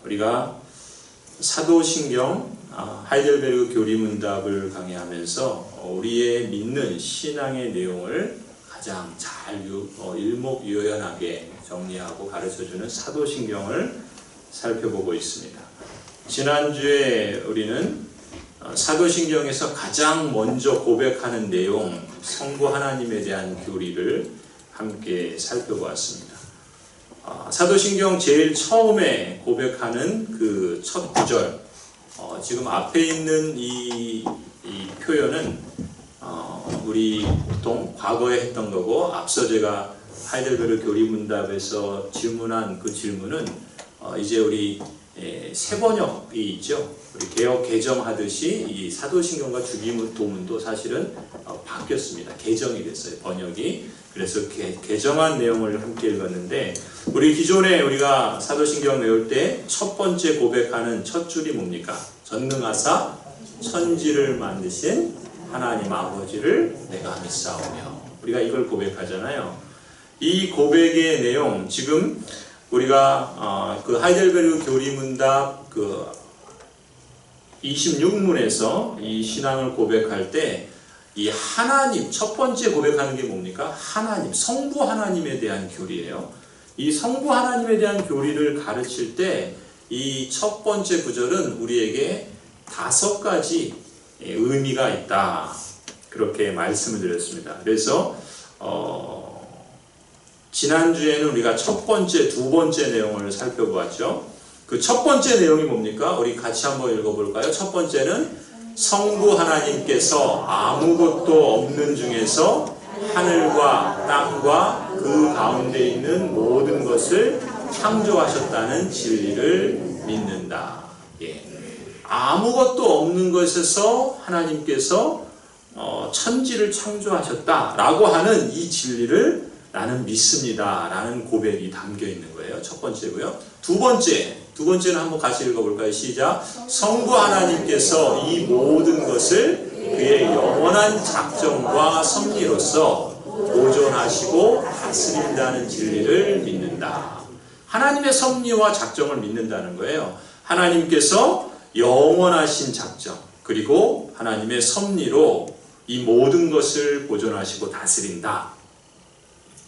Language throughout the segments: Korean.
우리가 사도신경 하이델베르그 교리문답을 강의하면서 우리의 믿는 신앙의 내용을 가장 잘 일목요연하게 정리하고 가르쳐주는 사도신경을 살펴보고 있습니다. 지난주에 우리는 사도신경에서 가장 먼저 고백하는 내용, 성부 하나님에 대한 교리를 함께 살펴보았습니다. 사도신경 제일 처음에 고백하는 그 첫 구절, 지금 앞에 있는 이 표현은 우리 보통 과거에 했던 거고, 앞서 제가 하이델베르그 교리문답에서 질문한 그 질문은 이제 우리 새 번역이 있죠. 우리 개역 개정하듯이 이 사도신경과 주기도문도 사실은 바뀌었습니다. 개정이 됐어요, 번역이. 그래서 개정한 내용을 함께 읽었는데, 우리 기존에 우리가 사도신경 외울 때 첫 번째 고백하는 첫 줄이 뭡니까? 전능하사 천지를 만드신 하나님 아버지를 내가 믿사오며, 우리가 이걸 고백하잖아요. 이 고백의 내용, 지금 우리가 그 하이델베르그 교리문답 그 26문에서 이 신앙을 고백할 때 이 하나님, 첫 번째 고백하는 게 뭡니까? 하나님, 성부 하나님에 대한 교리예요. 이 성부 하나님에 대한 교리를 가르칠 때 이 첫 번째 구절은 우리에게 5가지 의미가 있다, 그렇게 말씀을 드렸습니다. 그래서 지난주에는 우리가 첫 번째, 두 번째 내용을 살펴보았죠. 그 첫 번째 내용이 뭡니까? 우리 같이 한번 읽어볼까요? 첫 번째는 성부 하나님께서 아무것도 없는 중에서 하늘과 땅과 그 가운데 있는 모든 것을 창조하셨다는 진리를 믿는다. 아무것도 없는 것에서 하나님께서 천지를 창조하셨다라고 하는 이 진리를 나는 믿습니다 라는 고백이 담겨 있는 거예요. 첫 번째고요. 두 번째는 한번 같이 읽어볼까요? 시작. 성부 하나님께서 이 모든 것을 그의 영원한 작정과 섭리로서 보존하시고 다스린다는 진리를 믿는다. 하나님의 섭리와 작정을 믿는다는 거예요. 하나님께서 영원하신 작정, 그리고 하나님의 섭리로 이 모든 것을 보존하시고 다스린다.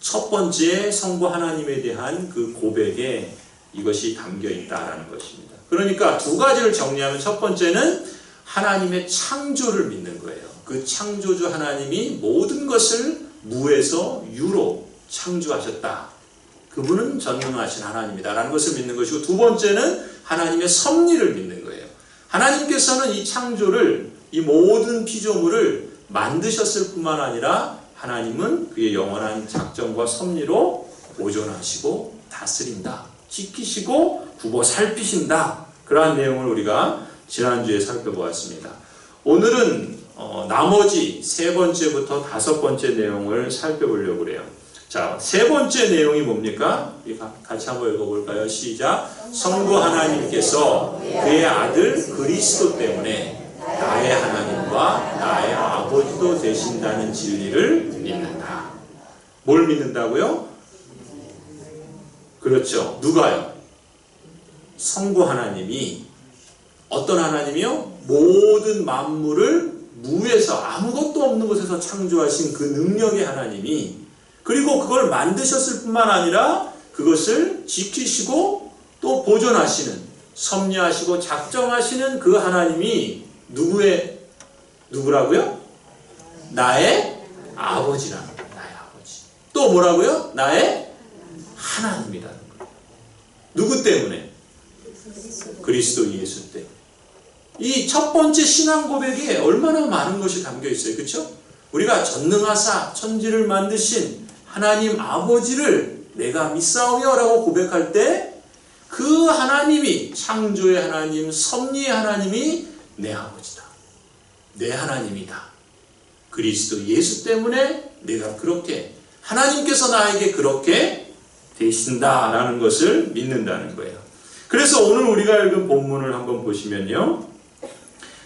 첫 번째 성부 하나님에 대한 그 고백에 이것이 담겨 있다라는 것입니다. 그러니까 두 가지를 정리하면, 첫 번째는 하나님의 창조를 믿는 거예요. 그 창조주 하나님이 모든 것을 무에서 유로 창조하셨다. 그분은 전능하신 하나님이다라는 것을 믿는 것이고, 두 번째는 하나님의 섭리를 믿는 거예요. 하나님께서는 이 창조를, 이 모든 피조물을 만드셨을 뿐만 아니라 하나님은 그의 영원한 작정과 섭리로 보존하시고 다스린다, 지키시고 두고 살피신다. 그러한 내용을 우리가 지난주에 살펴보았습니다. 오늘은 나머지 세 번째부터 5번째 내용을 살펴보려고 해요. 자, 세 번째 내용이 뭡니까? 같이 한번 읽어볼까요? 시작. 성부 하나님께서 그의 아들 그리스도 때문에 나의 하나님과 나의 아버지도 되신다는 진리를 믿는다. 뭘 믿는다고요? 그렇죠. 누가요? 성부 하나님이, 어떤 하나님이요? 모든 만물을 무에서, 아무것도 없는 곳에서 창조하신 그 능력의 하나님이, 그리고 그걸 만드셨을 뿐만 아니라 그것을 지키시고 또 보존하시는, 섭리하시고 작정하시는 그 하나님이 누구라고요? 나의 아버지라는 거예요. 나의 아버지. 또 뭐라고요? 나의 하나님이라는 거예요. 누구 때문에? 그리스도 예수 때문에. 이 첫 번째 신앙 고백에 얼마나 많은 것이 담겨 있어요. 그렇죠? 우리가 전능하사 천지를 만드신 하나님 아버지를 내가 믿사오며 라고 고백할 때, 그 하나님이, 창조의 하나님, 섭리의 하나님이 내 아버지다, 내 하나님이다. 그리스도 예수 때문에 내가 그렇게, 하나님께서 나에게 그렇게 되신다라는 것을 믿는다는 거예요. 그래서 오늘 우리가 읽은 본문을 한번 보시면요,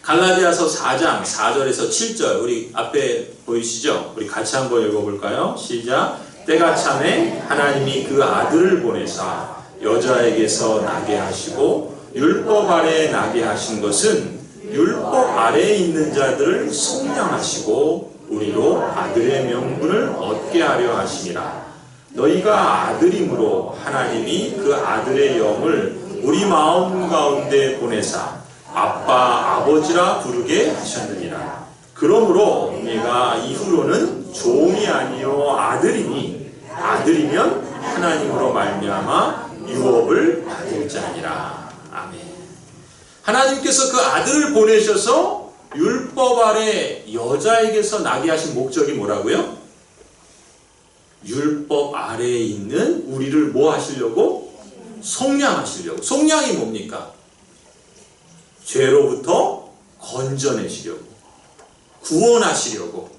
갈라디아서 4장 4절에서 7절, 우리 앞에 보이시죠? 우리 같이 한번 읽어볼까요? 시작. 때가 차매 하나님이 그 아들을 보내사 여자에게서 나게 하시고 율법 아래에 나게 하신 것은 율법 아래에 있는 자들을 속량하시고 우리로 아들의 명분을 얻게 하려 하심이라. 너희가 아들임으로 하나님이 그 아들의 영을 우리 마음 가운데 보내사 아빠 아버지라 부르게 하셨느니라. 그러므로 우리가 이후로는 종이 아니요 아들이니 아들이면 하나님으로 말미암아 유업을 받을 자니라. 아멘. 하나님께서 그 아들을 보내셔서 율법 아래 여자에게서 나게 하신 목적이 뭐라고요? 율법 아래에 있는 우리를 뭐 하시려고? 속량하시려고. 속량이 뭡니까? 죄로부터 건져내시려고, 구원하시려고.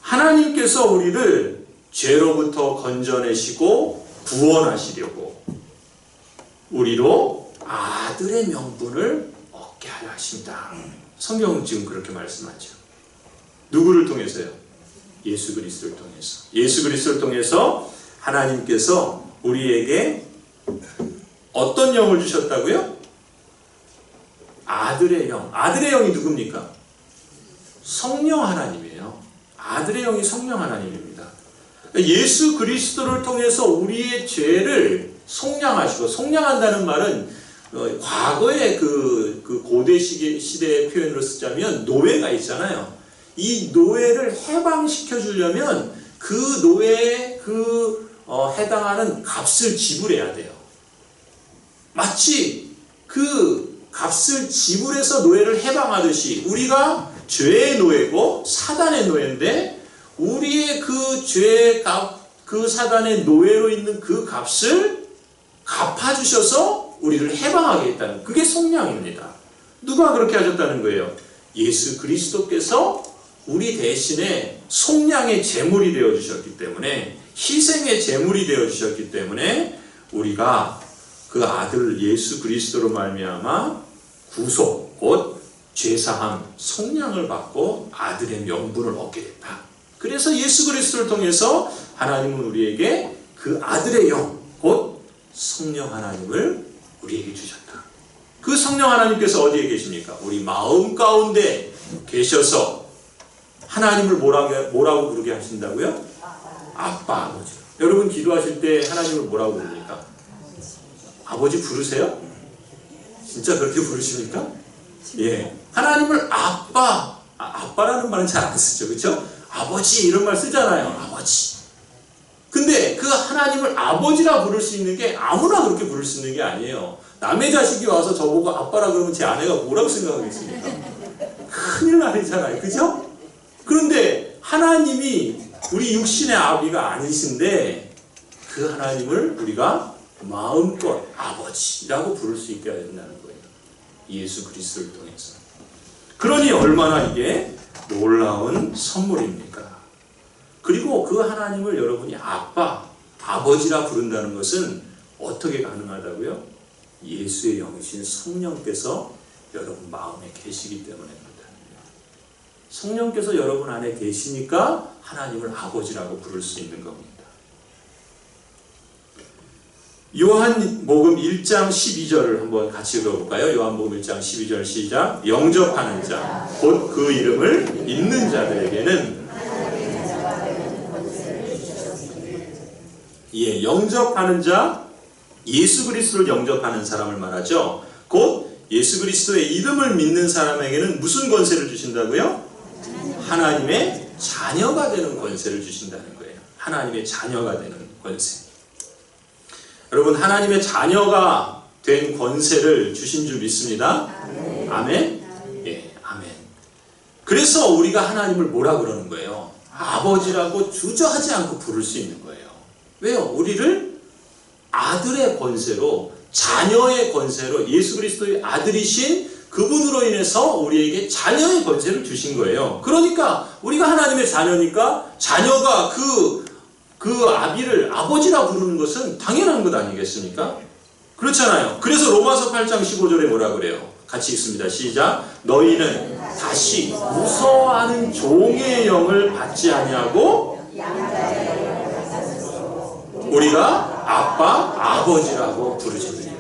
하나님께서 우리를 죄로부터 건져내시고 구원하시려고 우리로 아들의 명분을 얻게 하려 하십니다. 성경은 지금 그렇게 말씀하죠. 누구를 통해서요? 예수 그리스도를 통해서. 예수 그리스도를 통해서 하나님께서 우리에게 어떤 영을 주셨다고요? 아들의 영. 아들의 영이 누굽니까? 성령 하나님이에요. 아들의 영이 성령 하나님입니다. 예수 그리스도를 통해서 우리의 죄를 속량하시고, 속량한다는 말은 과거의 그 고대 시대의 표현으로 쓰자면 노예가 있잖아요. 이 노예를 해방시켜 주려면 그 노예에 해당하는 값을 지불해야 돼요. 마치 그 값을 지불해서 노예를 해방하듯이 우리가 죄의 노예고 사단의 노예인데 우리의 그 죄의 값, 그 사단의 노예로 있는 그 값을 갚아주셔서 우리를 해방하게 했다는, 그게 속량입니다. 누가 그렇게 하셨다는 거예요? 예수 그리스도께서 우리 대신에 속량의 제물이 되어주셨기 때문에, 희생의 제물이 되어주셨기 때문에 우리가 그 아들 예수 그리스도로 말미암아 구속, 곧 죄사함, 속량을 받고 아들의 명분을 얻게 됐다. 그래서 예수 그리스도를 통해서 하나님은 우리에게 그 아들의 영, 곧 성령 하나님을 우리에게 주셨다. 그 성령 하나님께서 어디에 계십니까? 우리 마음 가운데 계셔서 하나님을 뭐라고 부르게 하신다고요? 아빠, 아버지. 여러분 기도하실 때 하나님을 뭐라고 부릅니까? 아버지 부르세요? 진짜 그렇게 부르십니까? 예. 하나님을 아빠라는 말은 잘 안 쓰죠. 그렇죠? 아버지 이런 말 쓰잖아요. 아버지. 근데 그 하나님을 아버지라 부를 수 있는 게 아무나 그렇게 부를 수 있는 게 아니에요. 남의 자식이 와서 저보고 아빠라 그러면 제 아내가 뭐라고 생각하겠습니까? 큰일 나잖아요. 그죠? 그런데 하나님이 우리 육신의 아비가 아니신데 그 하나님을 우리가 마음껏 아버지라고 부를 수 있게 된다는 거예요. 예수 그리스도를 통해서. 그러니 얼마나 이게 놀라운 선물입니까? 그리고 그 하나님을 여러분이 아빠, 아버지라 부른다는 것은 어떻게 가능하다고요? 예수의 영이신 성령께서 여러분 마음에 계시기 때문입니다. 성령께서 여러분 안에 계시니까 하나님을 아버지라고 부를 수 있는 겁니다. 요한복음 1장 12절을 한번 같이 읽어볼까요? 요한복음 1장 12절 시작. 영접하는 자, 곧 그 이름을 믿는 자들에게는, 예, 영접하는 자, 예수 그리스도를 영접하는 사람을 말하죠. 곧 예수 그리스도의 이름을 믿는 사람에게는 무슨 권세를 주신다고요? 하나님의 자녀가 되는 권세를 주신다는 거예요. 하나님의 자녀가 되는 권세. 여러분, 하나님의 자녀가 된 권세를 주신 줄 믿습니다. 아멘? 예, 아멘. 그래서 우리가 하나님을 뭐라 그러는 거예요? 아버지라고 주저하지 않고 부를 수 있는 거예요. 왜요? 우리를 아들의 권세로, 자녀의 권세로, 예수 그리스도의 아들이신 그분으로 인해서 우리에게 자녀의 권세를 주신 거예요. 그러니까 우리가 하나님의 자녀니까 자녀가 그 아비를 아버지라 부르는 것은 당연한 것 아니겠습니까? 그렇잖아요. 그래서 로마서 8장 15절에 뭐라 그래요? 같이 읽습니다. 시작. 너희는 다시 무서워하는 종의 영을 받지 아니하고 우리가 아빠, 아버지라고 부르짖으리라.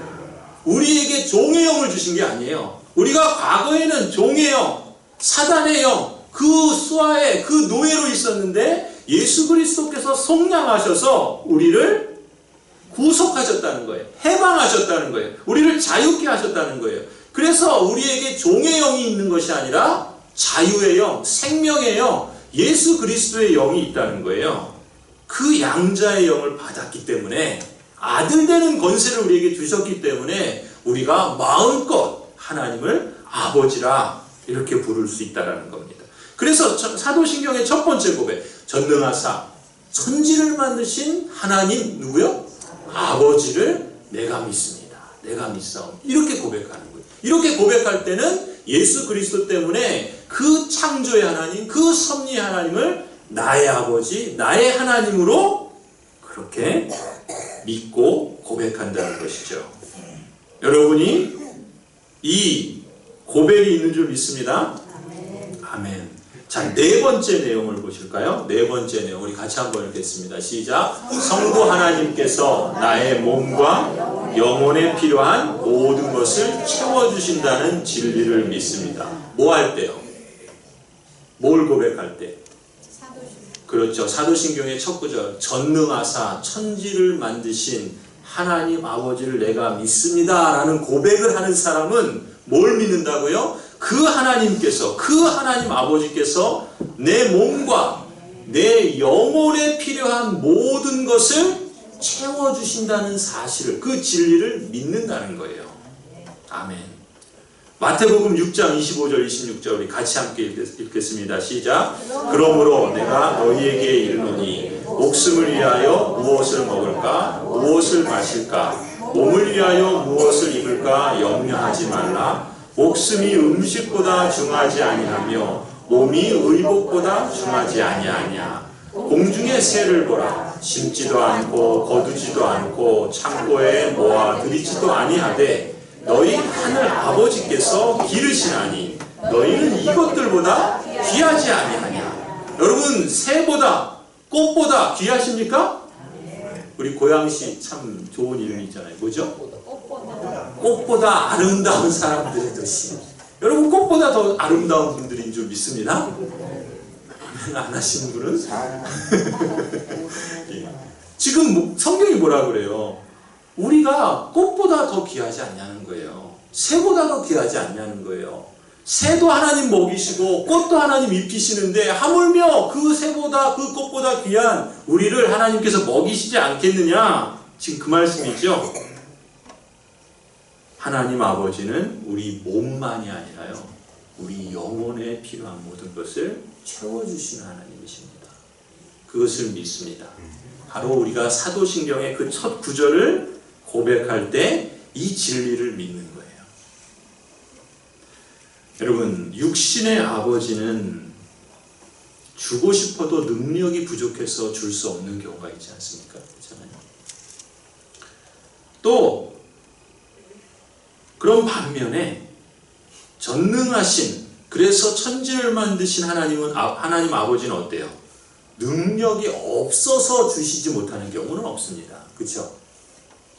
우리에게 종의 영을 주신 게 아니에요. 우리가 과거에는 종의 영, 사단의 영, 그 수하에 그 노예로 있었는데 예수 그리스도께서 속량하셔서 우리를 구속하셨다는 거예요. 해방하셨다는 거예요. 우리를 자유케 하셨다는 거예요. 그래서 우리에게 종의 영이 있는 것이 아니라 자유의 영, 생명의 영, 예수 그리스도의 영이 있다는 거예요. 그 양자의 영을 받았기 때문에 아들 되는 권세를 우리에게 주셨기 때문에 우리가 마음껏 하나님을 아버지라 이렇게 부를 수 있다는 겁니다. 그래서 사도신경의 첫 번째 고백, 전능하사 천지를 만드신 하나님 누구요? 아버지를 내가 믿습니다. 내가 믿사옵니다. 이렇게 고백하는 거예요. 이렇게 고백할 때는 예수 그리스도 때문에 그 창조의 하나님, 그 섭리의 하나님을 나의 아버지, 나의 하나님으로 그렇게 믿고 고백한다는 것이죠. 여러분이 이 고백이 있는 줄 믿습니다. 아멘. 자, 네 번째 내용을 보실까요? 네 번째 내용 우리 같이 한번 읽겠습니다. 시작. 성부 하나님께서 나의 몸과 영혼에 필요한 모든 것을 채워주신다는 진리를 믿습니다. 뭐 할 때요? 뭘 고백할 때? 그렇죠. 사도신경의 첫 구절, 전능하사 천지를 만드신 하나님 아버지를 내가 믿습니다 라는 고백을 하는 사람은 뭘 믿는다고요? 그 하나님께서, 그 하나님 아버지께서 내 몸과 내 영혼에 필요한 모든 것을 채워주신다는 사실을, 그 진리를 믿는다는 거예요. 아멘. 마태복음 6장 25절 26절 우리 같이 함께 읽겠습니다. 시작. 그러므로 내가 너희에게 이르노니 목숨을 위하여 무엇을 먹을까 무엇을 마실까 몸을 위하여 무엇을 입을까 염려하지 말라. 목숨이 음식보다 중하지 아니하며 몸이 의복보다 중하지 아니하냐. 공중의 새를 보라. 심지도 않고 거두지도 않고 창고에 모아 들이지도 아니하되 너희 하늘 아버지께서 기르시나니 너희는 이것들보다 귀하지 아니하냐. 여러분, 새보다 꽃보다 귀하십니까? 우리 고양시 참 좋은 이름이 있잖아요. 뭐죠? 꽃보다 아름다운 사람들의 듯이. 여러분, 꽃보다 더 아름다운 분들인 줄 믿습니다. 안 하시는 분은? 지금 성경이 뭐라 그래요? 우리가 꽃보다 더 귀하지 않냐는 거예요. 새보다 더 귀하지 않냐는 거예요. 새도 하나님 먹이시고 꽃도 하나님 입히시는데 하물며 그 새보다 그 꽃보다 귀한 우리를 하나님께서 먹이시지 않겠느냐. 지금 그 말씀이죠. 하나님 아버지는 우리 몸만이 아니라요, 우리 영혼에 필요한 모든 것을 채워주시는 하나님이십니다. 그것을 믿습니다. 바로 우리가 사도신경의 그 첫 구절을 고백할 때 이 진리를 믿는 거예요. 여러분, 육신의 아버지는 주고 싶어도 능력이 부족해서 줄 수 없는 경우가 있지 않습니까? 그렇잖아요. 또 그런 반면에 전능하신, 그래서 천지를 만드신 하나님 아버지는 어때요? 능력이 없어서 주시지 못하는 경우는 없습니다. 그렇죠?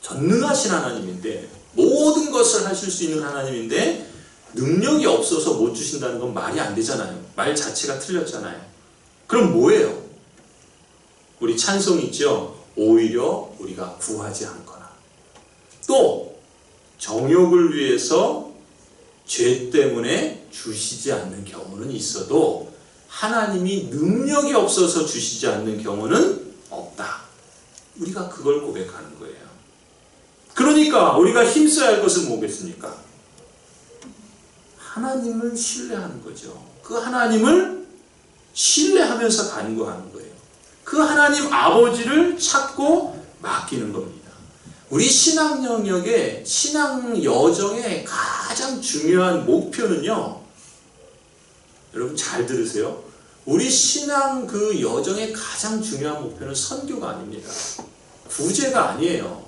전능하신 하나님인데, 모든 것을 하실 수 있는 하나님인데 능력이 없어서 못 주신다는 건 말이 안 되잖아요. 말 자체가 틀렸잖아요. 그럼 뭐예요? 우리 찬송 있죠? 오히려 우리가 구하지 않거나, 또 정욕을 위해서 죄 때문에 주시지 않는 경우는 있어도 하나님이 능력이 없어서 주시지 않는 경우는 없다. 우리가 그걸 고백하는 거예요. 그러니까 우리가 힘써야 할 것은 뭐겠습니까? 하나님을 신뢰하는 거죠. 그 하나님을 신뢰하면서 간구하는 거예요. 그 하나님 아버지를 찾고 맡기는 겁니다. 우리 신앙 영역의, 신앙 여정의 가장 중요한 목표는요, 여러분 잘 들으세요. 우리 신앙 그 여정의 가장 중요한 목표는 선교가 아닙니다. 구제가 아니에요.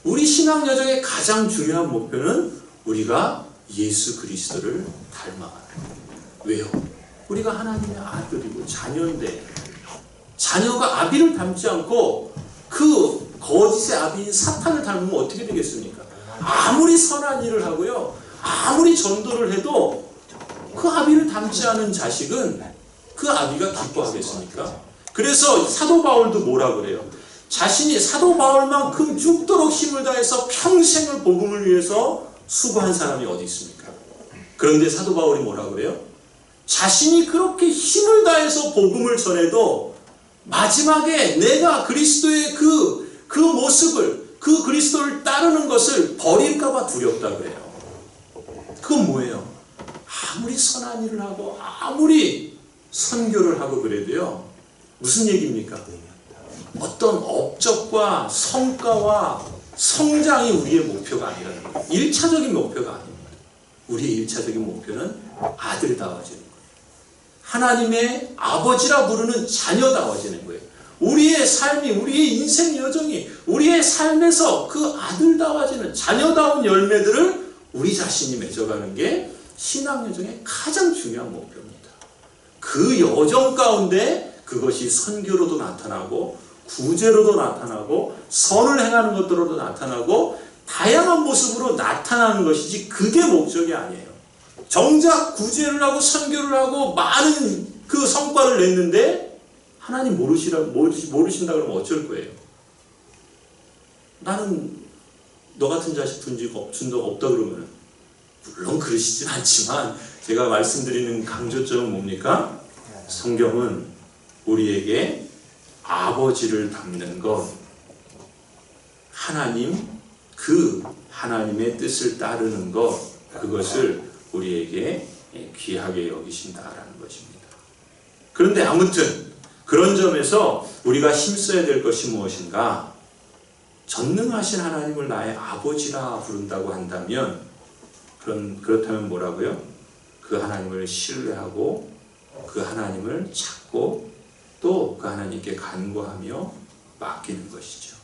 우리 신앙 여정의 가장 중요한 목표는 우리가 예수 그리스도를 닮아가는 거예요. 왜요? 우리가 하나님의 아들이고 자녀인데, 자녀가 아비를 닮지 않고 그 거짓의 아비인 사탄을 닮으면 어떻게 되겠습니까? 아무리 선한 일을 하고요, 아무리 전도를 해도 그 아비를 닮지 않은 자식은 그 아비가 기뻐하겠습니까? 그래서 사도 바울도 뭐라 그래요? 자신이 사도 바울만큼 죽도록 힘을 다해서 평생을 복음을 위해서 수고한 사람이 어디 있습니까? 그런데 사도 바울이 뭐라 그래요? 자신이 그렇게 힘을 다해서 복음을 전해도 마지막에 내가 그리스도의 그 모습을, 그 그리스도를 따르는 것을 버릴까봐 두렵다 그래요. 그건 뭐예요? 아무리 선한 일을 하고 아무리 선교를 하고 그래도요, 무슨 얘기입니까? 어떤 업적과 성과와 성장이 우리의 목표가 아니라는 거예요. 1차적인 목표가 아닙니다. 우리의 1차적인 목표는 아들다워지는 거예요. 하나님의 아버지라 부르는 자녀다워지는 거예요. 우리의 삶이, 우리의 인생 여정이, 우리의 삶에서 그 아들다워지는 자녀다운 열매들을 우리 자신이 맺어가는 게 신앙 여정의 가장 중요한 목표입니다. 그 여정 가운데 그것이 선교로도 나타나고 구제로도 나타나고 선을 행하는 것들로도 나타나고 다양한 모습으로 나타나는 것이지 그게 목적이 아니에요. 정작 구제를 하고 선교를 하고 많은 그 성과를 냈는데 하나님 모르신다 그러면 어쩔 거예요? 나는 너 같은 자식 준 적 없다 그러면, 물론 그러시진 않지만 제가 말씀드리는 강조점은 뭡니까? 성경은 우리에게 아버지를 닮는 것, 하나님, 그 하나님의 뜻을 따르는 것, 그것을 우리에게 귀하게 여기신다라는 것입니다. 그런데 아무튼 그런 점에서 우리가 힘써야 될 것이 무엇인가? 전능하신 하나님을 나의 아버지라 부른다고 한다면, 그렇다면 뭐라고요? 그 하나님을 신뢰하고 그 하나님을 찾고 또 그 하나님께 간구하며 맡기는 것이죠.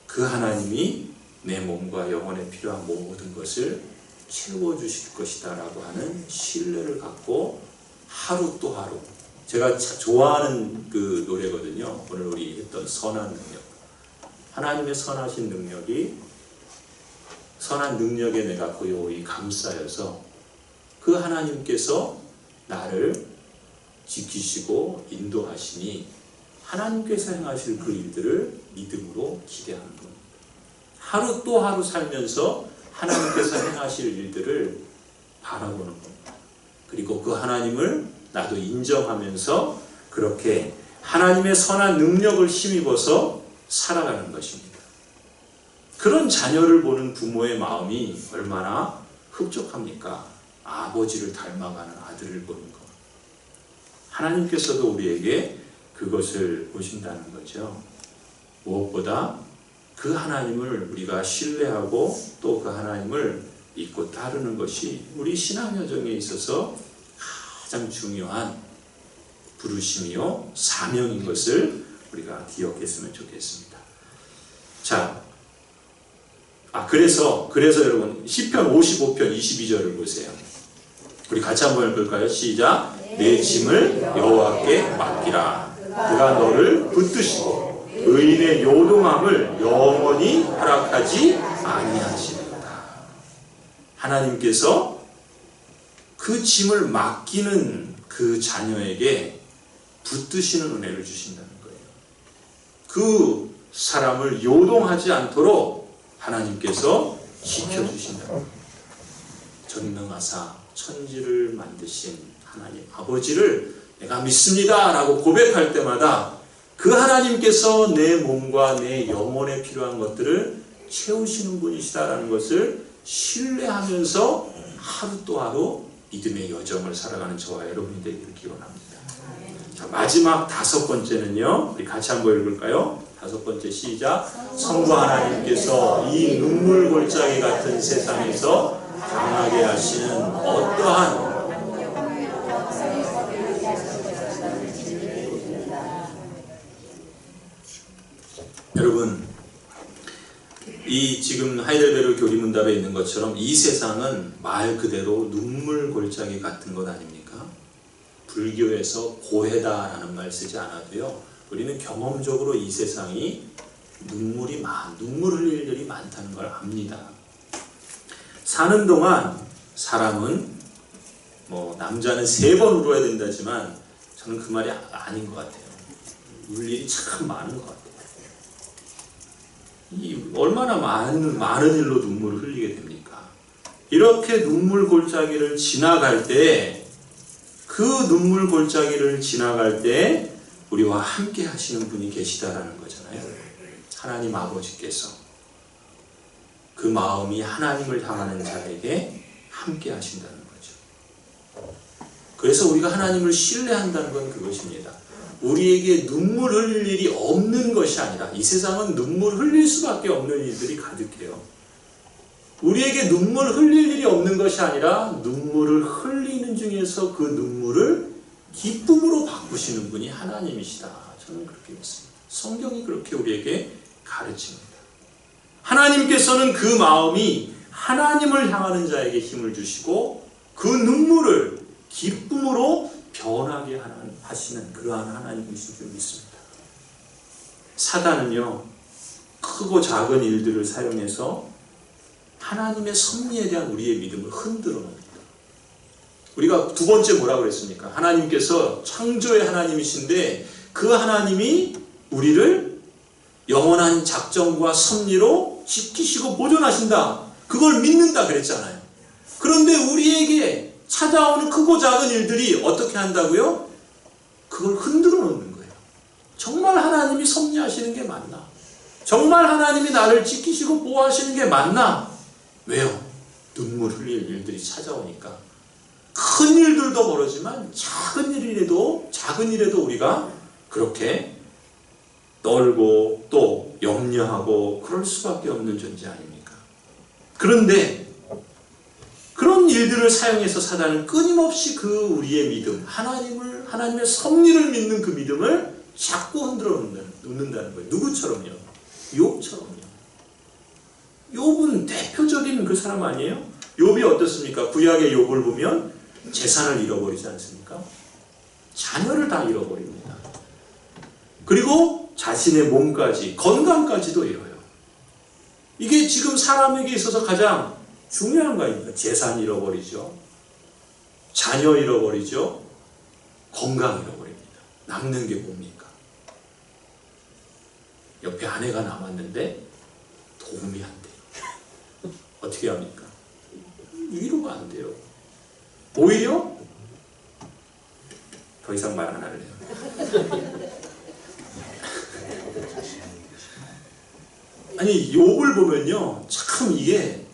그 하나님이 내 몸과 영혼에 필요한 모든 것을 채워주실 것이다 라고 하는 신뢰를 갖고 하루 또 하루, 제가 좋아하는 그 노래거든요. 오늘 우리 했던 선한 능력. 하나님의 선하신 능력이, 선한 능력에 내가 고요히 감싸여서 그 하나님께서 나를 지키시고 인도하시니 하나님께서 행하실 그 일들을 믿음으로 기대하는 겁니다. 하루 또 하루 살면서 하나님께서 행하실 일들을 바라보는 겁니다. 그리고 그 하나님을 나도 인정하면서 그렇게 하나님의 선한 능력을 힘입어서 살아가는 것입니다. 그런 자녀를 보는 부모의 마음이 얼마나 흡족합니까? 아버지를 닮아가는 아들을 보는 것. 하나님께서도 우리에게 그것을 보신다는 거죠. 무엇보다 그 하나님을 우리가 신뢰하고 또 그 하나님을 믿고 따르는 것이 우리 신앙 여정에 있어서 가장 중요한 부르심이요 사명인 것을 우리가 기억했으면 좋겠습니다. 자, 그래서 여러분 시편 55편 22절을 보세요. 우리 같이 한번 읽을까요? 시작. 내 짐을 여호와께 맡기라. 그가 너를 붙드시고 의인의 요동함을 영원히 허락하지 아니하시리로다. 하나님께서 그 짐을 맡기는 그 자녀에게 붙드시는 은혜를 주신다는 거예요. 그 사람을 요동하지 않도록 하나님께서 지켜주신다는 거예요. 전능하사 천지를 만드신 하나님 아버지를 내가 믿습니다 라고 고백할 때마다 그 하나님께서 내 몸과 내 영혼에 필요한 것들을 채우시는 분이시다라는 것을 신뢰하면서 하루 또 하루 믿음의 여정을 살아가는 저와 여러분이 되기를 기원합니다. 자, 마지막 5번째는요. 우리 같이 한번 읽을까요? 5번째 시작. 성부 하나님께서 이 눈물 골짜기 같은 세상에서 강하게 하시는 어떠한 여러분, 이 지금 하이델베르 교리문답에 있는 것처럼 이 세상은 말 그대로 눈물 골짜기 같은 것 아닙니까? 불교에서 고해다라는 말 쓰지 않아도요, 우리는 경험적으로 이 세상이 눈물 흘릴 일이 많다는 걸 압니다. 사는 동안 사람은 남자는 3번 울어야 된다지만 저는 그 말이 아닌 것 같아요. 울 일이 참 많은 것 같아요. 얼마나 많은 일로 눈물을 흘리게 됩니까? 이렇게 눈물 골짜기를 지나갈 때, 그 눈물 골짜기를 지나갈 때 우리와 함께 하시는 분이 계시다라는 거잖아요. 하나님 아버지께서 그 마음이 하나님을 향하는 자에게 함께 하신다는 거죠. 그래서 우리가 하나님을 신뢰한다는 건 그것입니다. 우리에게 눈물 흘릴 일이 없는 것이 아니라, 이 세상은 눈물 흘릴 수밖에 없는 일들이 가득해요. 우리에게 눈물 흘릴 일이 없는 것이 아니라 눈물을 흘리는 중에서 그 눈물을 기쁨으로 바꾸시는 분이 하나님이시다. 저는 그렇게 믿습니다. 성경이 그렇게 우리에게 가르칩니다. 하나님께서는 그 마음이 하나님을 향하는 자에게 힘을 주시고 그 눈물을 기쁨으로 변하게 하시는 그러한 하나님이신 줄 믿습니다. 사단은요, 크고 작은 일들을 사용해서 하나님의 섭리에 대한 우리의 믿음을 흔들어 놓습니다. 우리가 두 번째 뭐라고 그랬습니까? 하나님께서 창조의 하나님이신데 그 하나님이 우리를 영원한 작정과 섭리로 지키시고 보존하신다. 그걸 믿는다 그랬잖아요. 그런데 우리에게 찾아오는 크고 작은 일들이 어떻게 한다고요? 그걸 흔들어 놓는 거예요. 정말 하나님이 섭리하시는 게 맞나? 정말 하나님이 나를 지키시고 보호하시는 게 맞나? 왜요? 눈물 흘릴 일들이 찾아오니까. 큰 일들도 모르지만 작은 일에도 우리가 그렇게 떨고 또 염려하고 그럴 수밖에 없는 존재 아닙니까? 그런데 그런 일들을 사용해서 사단은 끊임없이 그 우리의 믿음, 하나님의 섭리를 믿는 그 믿음을 자꾸 흔들어 놓는다는 거예요. 누구처럼요? 욥처럼요. 욥은 대표적인 그 사람 아니에요? 욥이 어떻습니까? 구약의 욥을 보면 재산을 잃어버리지 않습니까? 자녀를 다 잃어버립니다. 그리고 자신의 몸까지, 건강까지도 잃어요. 이게 지금 사람에게 있어서 가장 중요한 거 아닙니까? 재산 잃어버리죠. 자녀 잃어버리죠. 건강 잃어버립니다. 남는 게 뭡니까? 옆에 아내가 남았는데 도움이 안 돼요. 어떻게 합니까? 위로가 안 돼요. 오히려 더 이상 말 안 할래요. 아니 욥을 보면요, 참 이게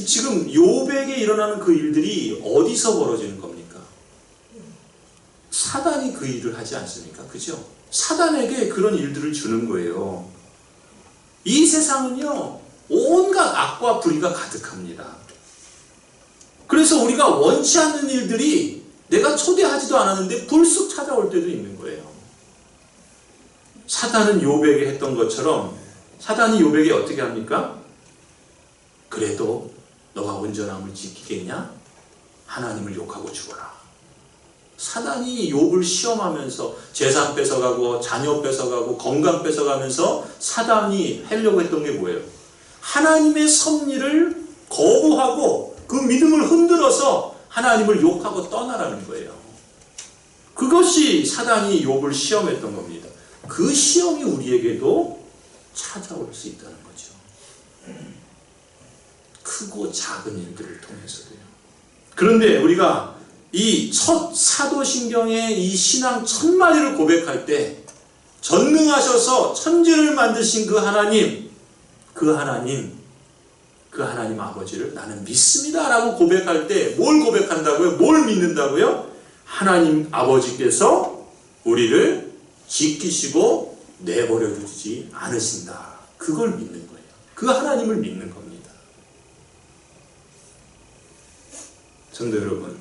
지금 욥에게 일어나는 그 일들이 어디서 벌어지는 겁니까? 사단이 그 일을 하지 않습니까? 그죠? 사단에게 그런 일들을 주는 거예요. 이 세상은요, 온갖 악과 불의가 가득합니다. 그래서 우리가 원치 않는 일들이 내가 초대하지도 않았는데 불쑥 찾아올 때도 있는 거예요. 사단은 욥에게 했던 것처럼 사단이 욥에게 어떻게 합니까? 그래도 너가 온전함을 지키겠냐? 하나님을 욕하고 죽어라. 사단이 욥을 시험하면서 재산 뺏어가고 자녀 뺏어가고 건강 뺏어가면서 사단이 하려고 했던 게 뭐예요? 하나님의 섭리를 거부하고 그 믿음을 흔들어서 하나님을 욕하고 떠나라는 거예요. 그것이 사단이 욥을 시험했던 겁니다. 그 시험이 우리에게도 찾아올 수 있다는 거죠. 크고 작은 일들을 통해서도요. 그런데 우리가 이 첫 사도신경의 이 신앙 첫 마디를 고백할 때 전능하셔서 천지를 만드신 그 하나님 아버지를 나는 믿습니다 라고 고백할 때 뭘 고백한다고요? 뭘 믿는다고요? 하나님 아버지께서 우리를 지키시고 내버려 두지 않으신다. 그걸 믿는 거예요. 그 하나님을 믿는 겁니다. 성도 여러분,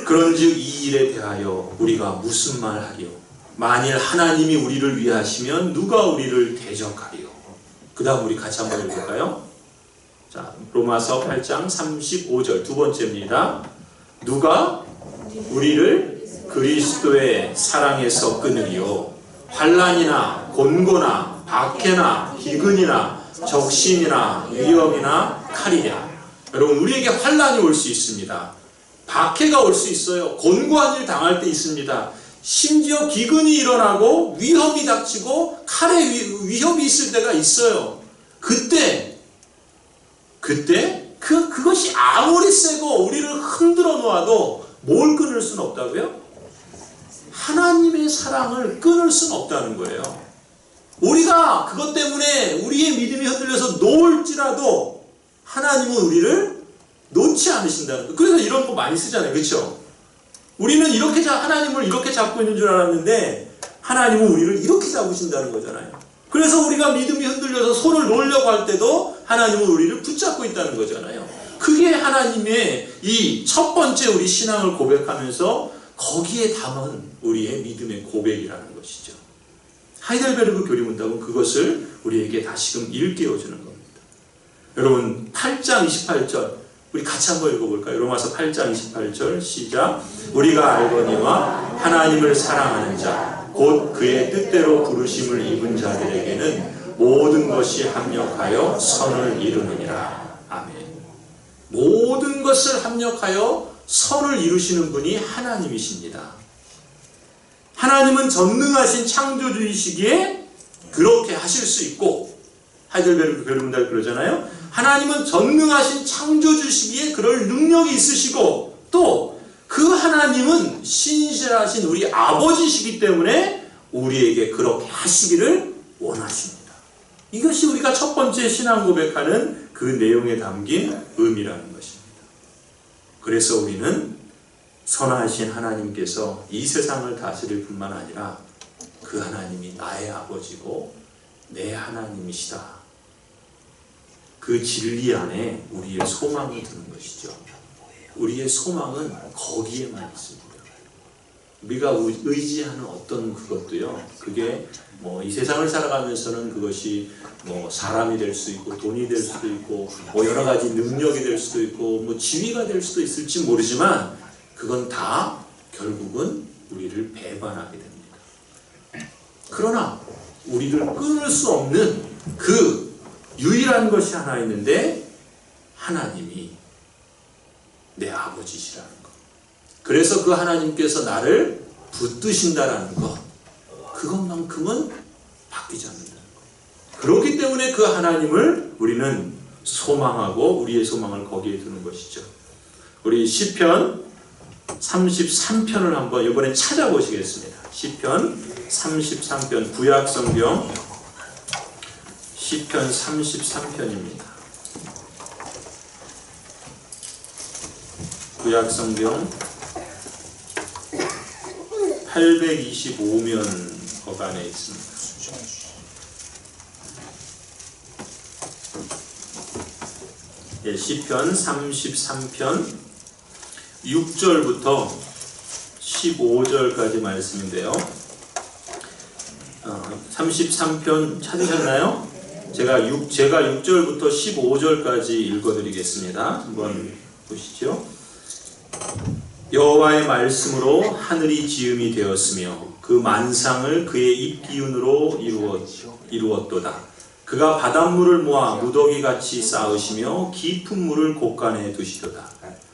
그런즉 이 일에 대하여 우리가 무슨 말 하리요? 만일 하나님이 우리를 위하시면 누가 우리를 대적하리요? 그 다음 우리 같이 한번 읽을까요? 자, 로마서 8장 35절 두 번째입니다. 누가 우리를 그리스도의 사랑에서 끊으리요? 환난이나 곤고나 박해나 기근이나 적신이나 위험이나 칼이냐. 여러분, 우리에게 환난이 올 수 있습니다. 박해가 올 수 있어요. 곤고한 일 당할 때 있습니다. 심지어 기근이 일어나고 위험이 닥치고 칼의 위협이 있을 때가 있어요. 그때 그것이 아무리 세고 우리를 흔들어 놓아도 뭘 끊을 수는 없다고요? 하나님의 사랑을 끊을 수는 없다는 거예요. 우리가 그것 때문에 우리의 믿음이 흔들려서 놓을지라도 하나님은 우리를 놓지 않으신다는 거예요. 그래서 이런 거 많이 쓰잖아요. 그렇죠? 우리는 하나님을 이렇게 잡고 있는 줄 알았는데 하나님은 우리를 이렇게 잡으신다는 거잖아요. 그래서 우리가 믿음이 흔들려서 손을 놓으려고 할 때도 하나님은 우리를 붙잡고 있다는 거잖아요. 그게 하나님의 이 첫 번째 우리 신앙을 고백하면서 거기에 담은 우리의 믿음의 고백이라는 것이죠. 하이델베르그 교리문답은 그것을 우리에게 다시금 일깨워주는 겁니다. 여러분, 8장 28절 우리 같이 한번 읽어볼까요? 로마서 8장 28절 시작. 우리가 알거니와 하나님을 사랑하는 자 곧 그의 뜻대로 부르심을 입은 자들에게는 모든 것이 합력하여 선을 이루느니라. 아멘. 모든 것을 합력하여 선을 이루시는 분이 하나님이십니다. 하나님은 전능하신 창조주이시기에 그렇게 하실 수 있고, 하이델베르그 교리문답이 그러잖아요. 하나님은 전능하신 창조주시기에 그럴 능력이 있으시고, 또 그 하나님은 신실하신 우리 아버지시기 때문에 우리에게 그렇게 하시기를 원하십니다. 이것이 우리가 첫 번째 신앙 고백하는 그 내용에 담긴 의미라는 것입니다. 그래서 우리는 선하신 하나님께서 이 세상을 다스릴 뿐만 아니라 그 하나님이 나의 아버지고 내 하나님이시다. 그 진리 안에 우리의 소망이 드는 것이죠. 우리의 소망은 거기에만 있습니다. 우리가 의지하는 어떤 그것도요, 그게 이 세상을 살아가면서는 그것이 사람이 될 수 있고 돈이 될 수도 있고 여러 가지 능력이 될 수도 있고 지위가 될 수도 있을지 모르지만 그건 다 결국은 우리를 배반하게 됩니다. 그러나 우리를 끊을 수 없는 그 유일한 것이 하나 있는데 하나님이 내 아버지시라는 것. 그래서 그 하나님께서 나를 붙드신다라는 것, 그것만큼은 바뀌지 않는다는 것. 그렇기 때문에 그 하나님을 우리는 소망하고 우리의 소망을 거기에 두는 것이죠. 우리 시편 33편을 한번 이번에 찾아보시겠습니다. 시편 33편, 구약성경 시편 33편입니다. 구약성경 825면 거간에 있습니다. 예, 시편 33편 6절부터 15절까지 말씀인데요. 33편 찾으셨나요? 제가 6절부터 15절까지 읽어드리겠습니다. 한번 보시죠. 여호와의 말씀으로 하늘이 지음이 되었으며 그 만상을 그의 입기운으로 이루었도다. 그가 바닷물을 모아 무더기같이 쌓으시며 깊은 물을 곳간에 두시도다.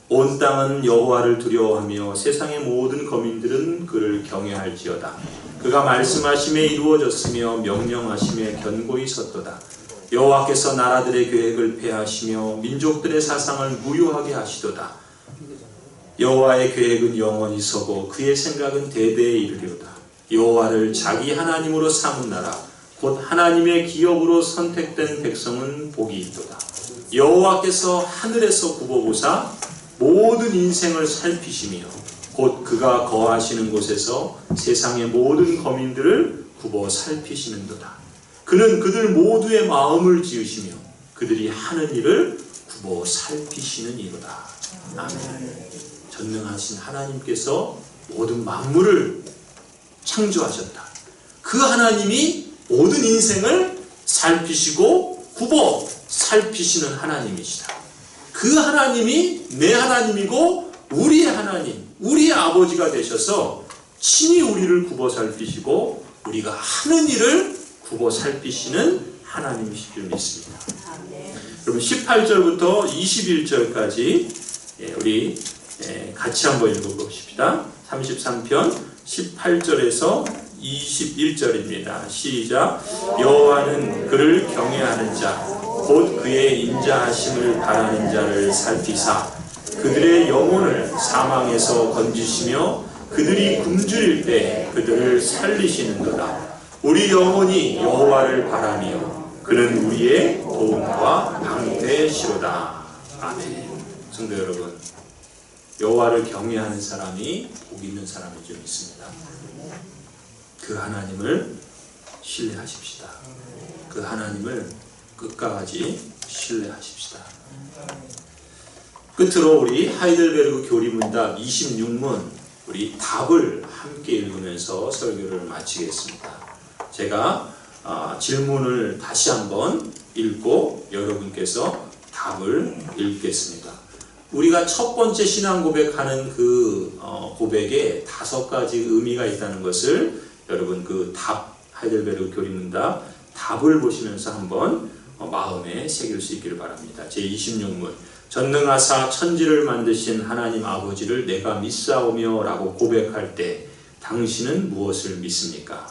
온 땅은 여호와를 두려워하며 세상의 모든 거민들은 그를 경외할지어다. 그가 말씀하심에 이루어졌으며 명령하심에 견고히 섰도다. 여호와께서 나라들의 계획을 폐하시며 민족들의 사상을 무효하게 하시도다. 여호와의 계획은 영원히 서고 그의 생각은 대대에 이르리로다. 여호와를 자기 하나님으로 삼은 나라 곧 하나님의 기업으로 선택된 백성은 복이 있도다. 여호와께서 하늘에서 굽어보사 모든 인생을 살피시며 곧 그가 거하시는 곳에서 세상의 모든 거민들을 굽어 살피시는도다. 그는 그들 모두의 마음을 지으시며 그들이 하는 일을 굽어 살피시는 이로다. 아멘. 전능하신 하나님께서 모든 만물을 창조하셨다. 그 하나님이 모든 인생을 살피시고 굽어 살피시는 하나님이시다. 그 하나님이 내 하나님이고 우리의 하나님, 우리의 아버지가 되셔서 친히 우리를 굽어 살피시고 우리가 하는 일을 굽어 살피시는 하나님이실 줄 믿습니다. 여러분 18절부터 21절까지 우리 같이 한번 읽어보십시다. 33편 18절에서 21절입니다. 시작. 여호와는 그를 경외하는 자 곧 그의 인자하심을 바라는 자를 살피사 그들의 영혼을 사망에서 건지시며 그들이 굶주릴 때 그들을 살리시는도다. 우리 영혼이 여호와를 바라며 그는 우리의 도움과 방패시로다. 아멘. 성도 여러분, 여호와를 경외하는 사람이 복 있는 사람인 줄 믿습니다. 그 하나님을 신뢰하십시다. 그 하나님을 끝까지 신뢰하십시다. 끝으로 우리 하이델베르그 교리문답 26문 우리 답을 함께 읽으면서 설교를 마치겠습니다. 제가 질문을 다시 한번 읽고 여러분께서 답을 읽겠습니다. 우리가 첫 번째 신앙 고백하는 그 고백에 5가지 의미가 있다는 것을 여러분 그 답, 하이델베르그 교리문답 답을 보시면서 한번 마음에 새길 수 있기를 바랍니다. 제26문 전능하사 천지를 만드신 하나님 아버지를 내가 믿사오며 라고 고백할 때 당신은 무엇을 믿습니까?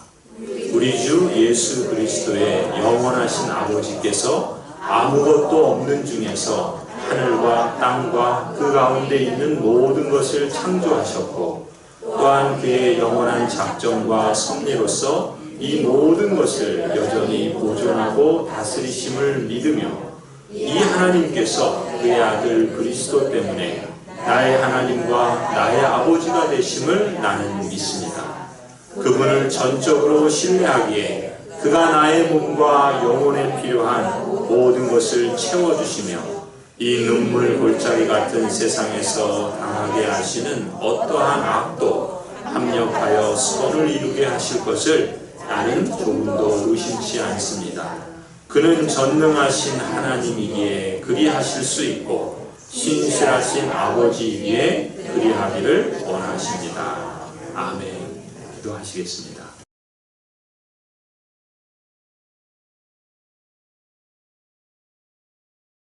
우리 주 예수 그리스도의 영원하신 아버지께서 아무것도 없는 중에서 하늘과 땅과 그 가운데 있는 모든 것을 창조하셨고 또한 그의 영원한 작정과 섭리로서 이 모든 것을 여전히 보존하고 다스리심을 믿으며 이 하나님께서 그의 아들 그리스도 때문에 나의 하나님과 나의 아버지가 되심을 나는 믿습니다. 그분을 전적으로 신뢰하기에 그가 나의 몸과 영혼에 필요한 모든 것을 채워주시며 이 눈물 골짜기 같은 세상에서 당하게 하시는 어떠한 악도 합력하여 선을 이루게 하실 것을 나는 조금도 의심치 않습니다. 그는 전능하신 하나님이기에 그리하실 수 있고 신실하신 아버지이기에 그리하기를 원하십니다. 아멘. 기도하시겠습니다.